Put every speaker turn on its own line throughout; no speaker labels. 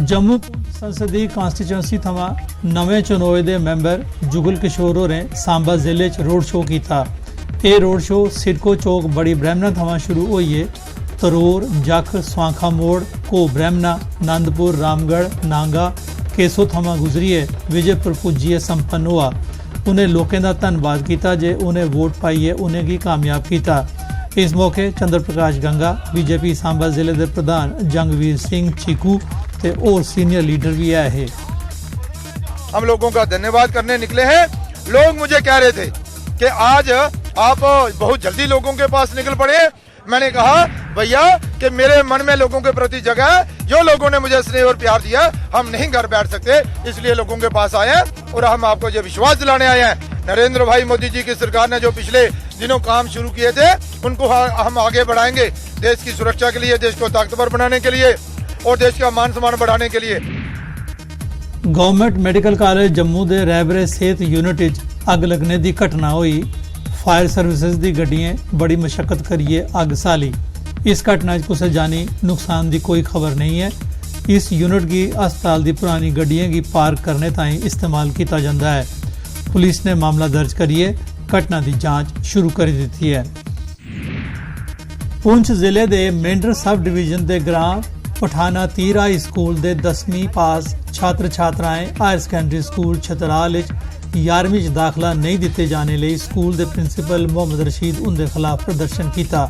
जम्मू संसदीय कॉन्स्टिट्यूंसी थमां नवे चुनोए दे मैंबर जुगल किशोर होरें सांबा जिले च रोड शो किया। यह रोड शो सिडको चौक बड़ी ब्रह्मणा थमां शुरू होइए तरोर जख स्वांखा मोड़ को ब्रह्मणा नंदपुर रामगढ़ नांगा केसो थमां गुजरिए विजयपुर पुज्जिए संपन्न हुआ। उन्हें लोगों का धन्यवाद किया जे उन्हें वोट पाइए उन्हें की कामयाब किया। इस मौके चंद्र प्रकाश गंगा बीजेपी सांबा जिले के प्रधान जंगवीर सिंह चीकू ते और सीनियर लीडर भी आए हैं।
हम लोगों का धन्यवाद करने निकले हैं। लोग मुझे कह रहे थे कि आज आप बहुत जल्दी लोगों के पास निकल पड़े। मैंने कहा भैया कि मेरे मन में लोगों के प्रति जगह है। जो लोगों ने मुझे स्नेह और प्यार दिया हम नहीं घर बैठ सकते, इसलिए लोगों के पास आए हैं और हम आपको ये विश्वास दिलाने आए हैं। नरेंद्र भाई मोदी जी की सरकार ने जो पिछले दिनों काम शुरू किए थे उनको हम आगे बढ़ाएंगे, देश की सुरक्षा के लिए, देश को ताकतवर बनाने के लिए और देश का मान सम्मान बढ़ाने के लिए।
गवर्नमेंट मैडिकल कॉलेज जम्मू के रैबरे सेहत यूनिट अग लगने की घटना हुई। फायर सर्विसेज की गड्डियां बड़ी मशक्कत करिए अग साली। इस घटना किसी जानी नुकसान की कोई खबर नहीं है। इस यूनिट की अस्पताल की पुरानी गड्डियां की पार्क करने ताईं इस्तेमाल किया जाता है। पुलिस ने मामला दर्ज करिए घटना की जांच शुरू कर दी है। पुंछ जिले के मेंढर सब डिवीजन के ग्रां पठाना तीर हाई स्कूल के 10वीं पास छात्र छात्राएं हायर सेकेंडरी स्कूल छतराल 11वीं च दाखला नहीं दिते जाने लिए स्कूल के प्रिंसीपल मोहम्मद रशीद उनके खिलाफ प्रदर्शन किया।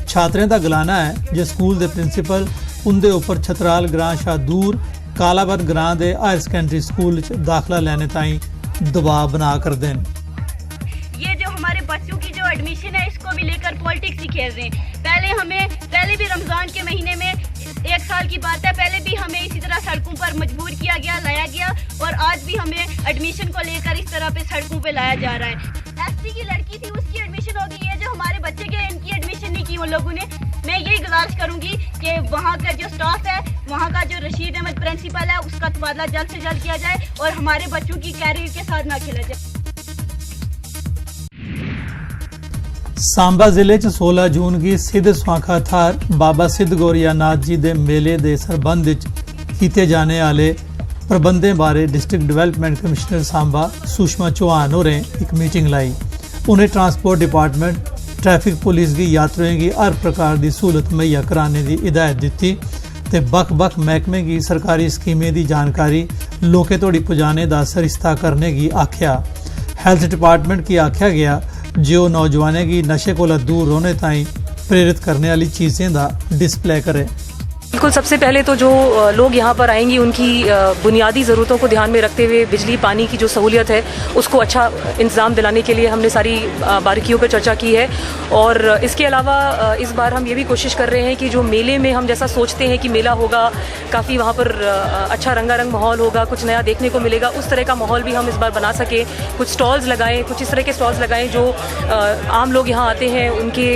छात्रें का गलाना है जो स्कूल के प्रिंसीपल उनके उपर छतराल ग्रां शाह दूर कालावर ग्रां के हायर सेकेंडरी स्कूल च दाखला लेने ताईं दबाव बना कर दें।
ये जो हमारे बच्चों की जो एडमिशन है इसको भी लेकर पॉलिटिक्स ही खेल रहे हैं। पहले भी रमजान के महीने में 1 साल की बात है, पहले भी हमें इसी तरह सड़कों पर मजबूर किया गया, लाया गया और आज भी हमें एडमिशन को लेकर इस तरह पे सड़कों पे लाया जा रहा है। एसटी की लड़की थी उसकी एडमिशन हो गई है, जो हमारे बच्चे के इनकी एडमिशन नहीं की उन लोगों ने। मैं यही गुजारिश करूंगी कि वहाँ का जो स्टाफ है, वहाँ का जो रशीद अहमद प्रिंसिपल है, उसका तबादला जल्द से जल्द किया जाए और हमारे बच्चों की कैरियर के साथ ना खेला जाए।
सांबा जिले च 16 जून की सिद्ध स्वांखा थार बाबा सिद्ध गौरिया नाथ जी के मेले के संबंध किए जाने वाले प्रबंधों बारे district development commissioner Samba Sushma Chauhan होरें एक मीटिंग लाई। उन्हें ट्रांसपोर्ट डिपार्टमेंट ट्रैफिक पुलिस की यात्रियों की हर प्रकार की सहूलत मुहैया कराने की हिदायत दी ते बख महकमे की सरकारी स्कीमें की जानकारी लोगों तोड़ी पहुँचाने का सरिस्ता करने की आख्या। हेल्थ डिपार्टमेंट की आख्या गया जो नौजवानों की नशे को दूर होने ताईं प्रेरित करने वाली चीज़ें का डिस्प्ले करे।
बिल्कुल, सबसे पहले तो जो लोग यहाँ पर आएंगे उनकी बुनियादी ज़रूरतों को ध्यान में रखते हुए बिजली पानी की जो सहूलियत है उसको अच्छा इंतज़ाम दिलाने के लिए हमने सारी बारीकियों पर चर्चा की है। और इसके अलावा इस बार हम ये भी कोशिश कर रहे हैं कि जो मेले में हम जैसा सोचते हैं कि मेला होगा, काफ़ी वहाँ पर अच्छा रंगारंग माहौल होगा, कुछ नया देखने को मिलेगा, उस तरह का माहौल भी हम इस बार बना सकें। कुछ स्टॉल्स लगाएँ, कुछ इस तरह के स्टॉल्स लगाएँ जो आम लोग यहाँ आते हैं उनके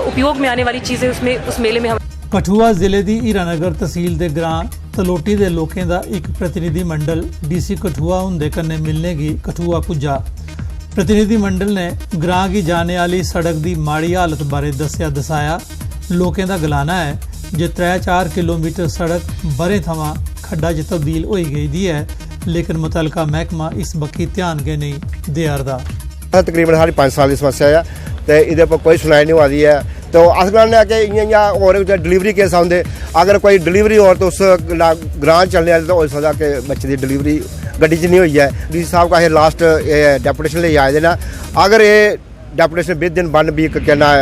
उपयोग में आने वाली चीज़ें उसमें उस मेले में हम।
कठुआ जिले की हीरानगर तहसील के ग्रां तलोटी के लोगों का एक प्रतिनिधि मंडल डीसी कठुआ होंदे कन्ने मिलने की कठुआ पुज्जा। प्रतिनिधि मंडल ने ग्रां की जाने वाली सड़क की माड़ी हालत बारे दसाया। लोगों का गलाना है जो 3-4 किलोमीटर सड़क बरे थमां खड्डा च तब्दील हो गई दी है, लेकिन मुतलका महकमा इस बक्खी ध्यान के नहीं दे रहा।
तकरीबन साढ़े 5 साल की समस्या है तो ये पर कोई सुनाई नहीं आ रही है। तो अस कहने कि इ'यां और डिलीवरी केस आते, अगर कोई डिलीवरी हो तो उस ग्रां चलने वाले तो हो सकता कि बच्चे की डिलीवरी गड्डी च नहीं हुई है। डी सी साहब का ये लास्ट डेपुटेशन ले आए ना, अगर ये डेपुटेशन 20 दिन बन भी कहना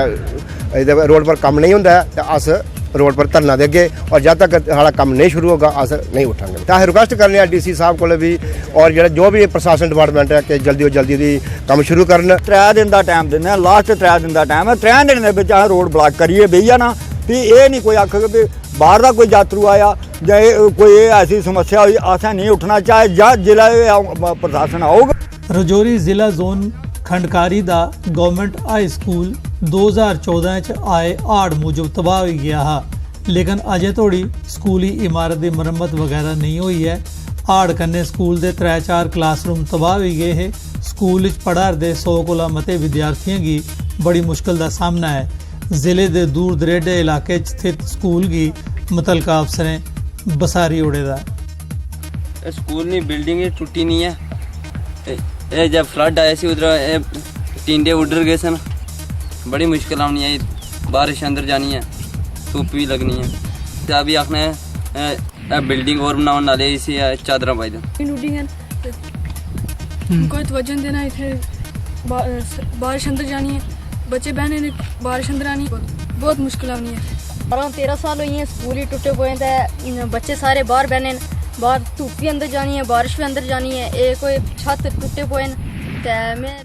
रोड पर कम नहीं होंदा तो अस रोड पर धरना देंगे और जब तक हमारा काम नहीं शुरू होगा अस नहीं उठांगे। तो अस रिक्वेस्ट करने डीसी साहब को भी और जो भी प्रशासन डिपार्टमेंट है कि जल्दी जल्दी काम शुरू करन।
3 दिन का टाइम देने, लास्ट 3 दिन का टाइम है। 3 दिन के रोड ब्लॉक करिए बेही जाना भी ये नहीं कोई आखे भी बाहर का कोई यात्रु आया या कोई ऐसी समस्या हुई असें नहीं उठना, चाहे जिला प्रशासन आऊगा।
रजौरी जिला जोन खंडकारी का गवर्नमेंट हाई स्कूल 2014 च आए हाड़ मूजब तबाह हो गया हा, लेकिन अजे तोड़ी स्कूली इमारत की मरम्मत वगैरह नहीं हुई है। हाड़ कन्ने स्कूल के 3-4 क्लासरूम तबाह हो गए हैं। स्कूल पढ़ा रहे 100 कोला मते विद्यार्थियों की बड़ी मुश्किल का सामना है। जिले के दूर दरेडे इलाके स्थित स्कूल की मुतलका अफसरें बसारी उड़े दा।
स्कूल नी बिल्डिंग टुटी नहीं है। ये जब फ्लड आया सी उधर टिंडे उधर गए सन, बड़ी मुश्किल आनी है, बारिश अंदर जानी है, धुप भी लगनी है। तो अभी आखने बिल्डिंग और बनाओ नाले इसी चादर पाई दो
कोई तवज्जो देना, इतने बारिश अंदर जानी है, बच्चे बहने ने बारिश अंदर आनी बहुत मुश्किल आनी है।
12-13 साल हुई हैं, स्कूल ही टुटे हुए हैं, बच्चे सारे बाहर बहने बाहर, धुप भी अंदर जानी है, बारिश भी अंदर जानी है, कोई छत टुटे हुए हैं। मैं